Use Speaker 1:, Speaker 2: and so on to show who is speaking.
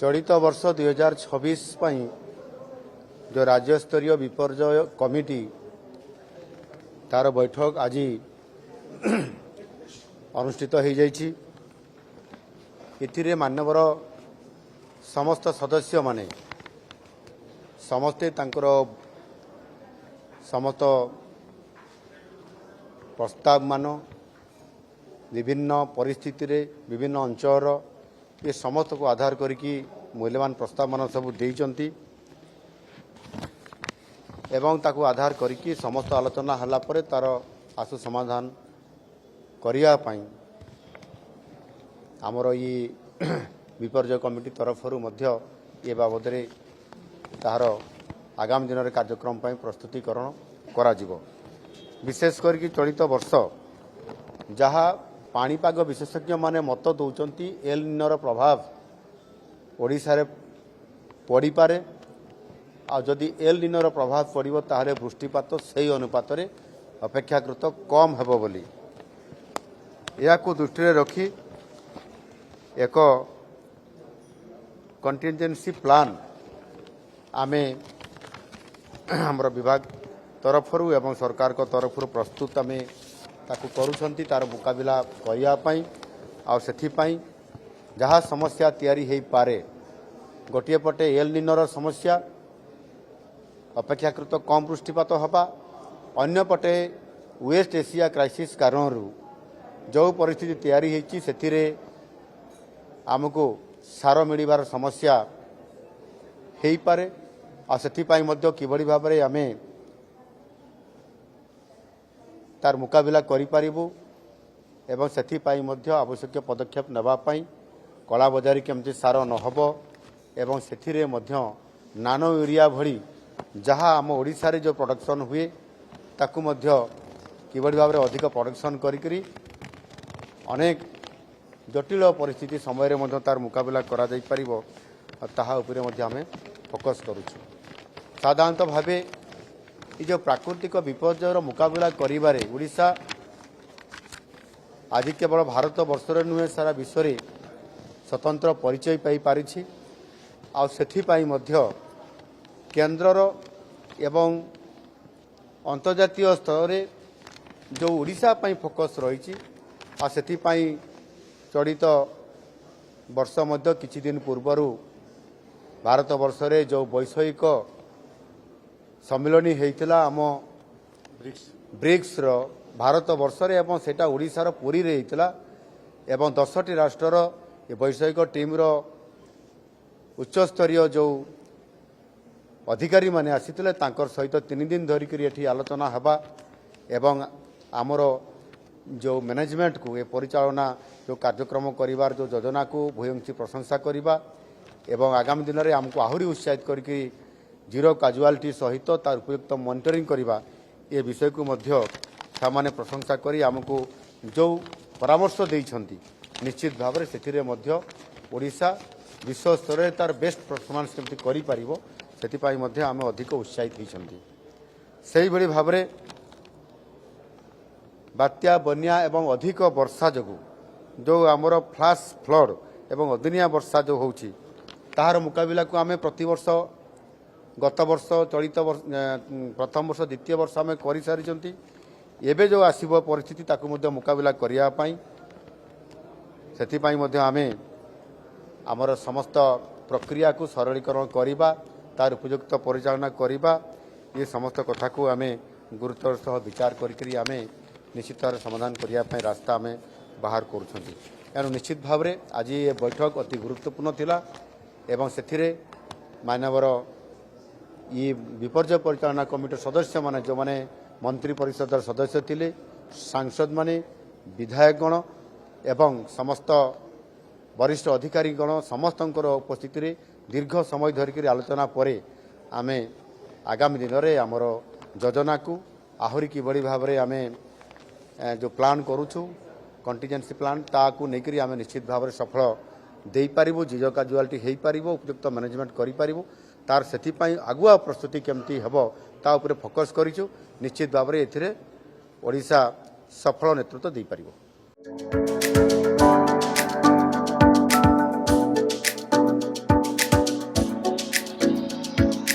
Speaker 1: चलित वर्ष 2026 जो राज्य स्तरीय विपर्यय कमिटी तार बैठक आज अनुष्ठित हो जाइछि। इथिरे मानवर समस्त सदस्य माने समस्ते तांकर समस्त प्रस्ताव मान विभिन्न परिस्थिति रे विभिन्न अंचल ये समस्त को आधार करिकी मूल्यवान प्रस्ताव मान सब देइचंती एवं ताकू आधार करिकी समस्त आलोचना हला परे तार आसु समाधान करिया पई आमर ये विपर्यय कमिटी तरफरु मध्य ये बाबद रे तार आगामी दिन में कार्यक्रम पई प्रस्तुतिकरण करा जिवो। विशेष करके चलित वर्ष जहाँ पाणीपाग विशेषज्ञ माने मत दौरान एल निनोर प्रभाव ओडिशा रे पड़ी पारे आदि एल निनोर प्रभाव पड़ो ताहले वृष्टिपात से अनुपात रे अपेक्षाकृत कम हेबो बोली याकू दृष्टि रखी एक कंटिजेंसी प्लान आमे हमर विभाग तरफरु एवं सरकार को तरफरु प्रस्तुत आमे ताकू करूछंती तार मुकाबिला करिया पई आ सेथि पई जहाँ समस्या तैयारी हेई पारे गोटे पटे एल निनोर समस्या अपेक्षाकृत कम वृष्टिपात हवा अन्य पटे वेस्ट एशिया क्राइसिस कारणरू जो परिस्थिति तैयारी हेची सेथिरे आमको सार मिलिबार समस्या हेई पारे आ सेथि पई मध्य किबड़ी भाबरे आमे तार मुकाबिला करि पारिबु एवं सेथि पई मध्य आवश्यक पदक्षेप नेबा पई कला बजारी केमति सार न हबो एवं सेथिरे मध्य नानो यूरिया भली जहाँ आम ओडिशा रे जो प्रोडक्शन हुए ताकू मध्य किबड़ी भाबरे अधिक प्रोडक्शन करिकरी अनेक जटिल परिस्थिति समय रे मध्य तार मुकाबिला करा जाई परिबो ताहा उपरे मध्य आमे फोकस करूछु। साधारणतः भावे ये जो प्राकृतिक विपर्ययर मुकाबला करिबारे ओडिशा आज केवल भारत वर्षर नुहे सारा विश्व में स्वतंत्र परिचय पाई पारिछि आ सेथि पाई मध्य केंद्रर एवं अंतर्जातीय स्तर रे जो ओडिशा पाई फोकस रही आ सेथि पाई चलित वर्ष मध्य किछि दिन पूर्वरु भारत वर्ष रे जो वैश्विक सम्मिलनी होता आम ब्रिक्स रो भारत वर्ष रे एवं सेटा ओडिशा रो पुरी रे होता एवं 10टी राष्ट्र वैश्विक टीम रो उच्च स्तरीय जो अधिकारी माने आसीथिले तांकर सहित 3 दिन धरिकरी एठी आलोचना हबा एवं आमर जो मैनेजमेंट को ए परिचालना जो कार्यक्रम करिवार जो योजना को भूयंशी प्रशंसा करिबा एवं आगामी दिन में आमको आहुरी उत्साहित करके जीरो काजुआलिटी सहित तार उपयुक्त मॉनिटरिंग करवा ये विषय को मध्य सामान्य प्रशंसा करी आमको जो परामर्श देइछंती निश्चित भाव में से मध्य ओडिशा विश्व स्तर में तार बेस्ट परफॉर्मेंस केमती करि परिबो सेतिपाई मध्य आम अधिक उत्साहित होइछंती। सेही भली भाव में बात्या बन्या एवं अधिक वर्षा जगु जो आमर फ्लाश फ्लड एवं अदिनिया वर्षा जो होउची ताहार मुकाबिला को आमे प्रतिवर्ष गत वर्ष चलित वर्ष प्रथम वर्ष द्वितीय वर्ष आम कर सारी एवं जो आसब परिस्थिति ताकू मध्य मुकाबिला करने से आमे आमर समस्त प्रक्रिया को सरलीकरण करवा तार उपयुक्त परिचालना करवा ये समस्त कथा को आमे गुरुत्वर सह विचार करी आमे निश्चित भाव समाधान करने रास्ता आमे बाहर करूँ। निश्चित भाव में आज ये बैठक अति गुरुत्वपूर्ण थिला एवं से मानवर ये विपर्यय परिचालना कमिटी सदस्य माने जो माने मंत्री परिषद सदस्य थिले सांसद माने विधायकगण एवं समस्त वरिष्ठ अधिकारीगण समस्त उपस्थिति रे दीर्घ समय धरिक आलोचना परे आमे आगामी दिन में आमर योजना को आहुरी किभली भाव में आमे जो प्लान करूछु कंटिजेंसी प्लान ताकू नेकरी आमे निश्चित भाव में सफल दे पारिबो जीरो काजुआलिटी हेई पारिबो उपयुक्त मैनेजमेंट करि पारिबो तार सेथिपाई आगुआ प्रस्तुति केमती हेबो ता उपरे फोकस करिछु। निश्चित भाव में एथिरे ओडिशा सफल नेतृत्व दे पारिबो।